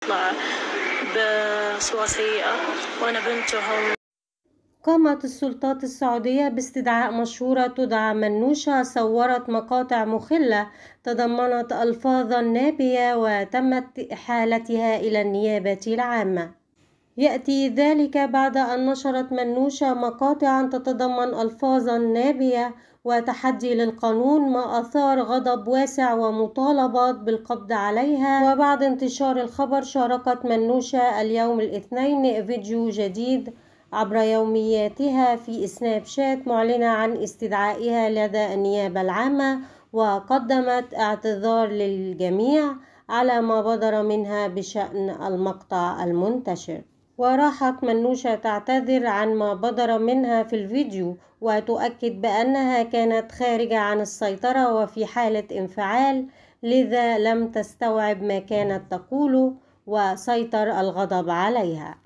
تطلع بصورة سيئة وأنا بنتهم. قامت السلطات السعودية باستدعاء مشهورة تدعى منوشة صورت مقاطع مخلة تضمنت ألفاظا نابية وتمت إحالتها إلى النيابة العامة. يأتي ذلك بعد أن نشرت منوشة مقاطعا تتضمن ألفاظا نابية وتحدي للقانون، ما أثار غضب واسع ومطالبات بالقبض عليها. وبعد انتشار الخبر شاركت منوشة اليوم الاثنين فيديو جديد عبر يومياتها في سناب شات معلنة عن استدعائها لدى النيابة العامة، وقدمت اعتذار للجميع على ما بدر منها بشأن المقطع المنتشر. وراحت منوشة تعتذر عن ما بدر منها في الفيديو وتؤكد بأنها كانت خارجة عن السيطرة وفي حالة انفعال، لذا لم تستوعب ما كانت تقوله وسيطر الغضب عليها.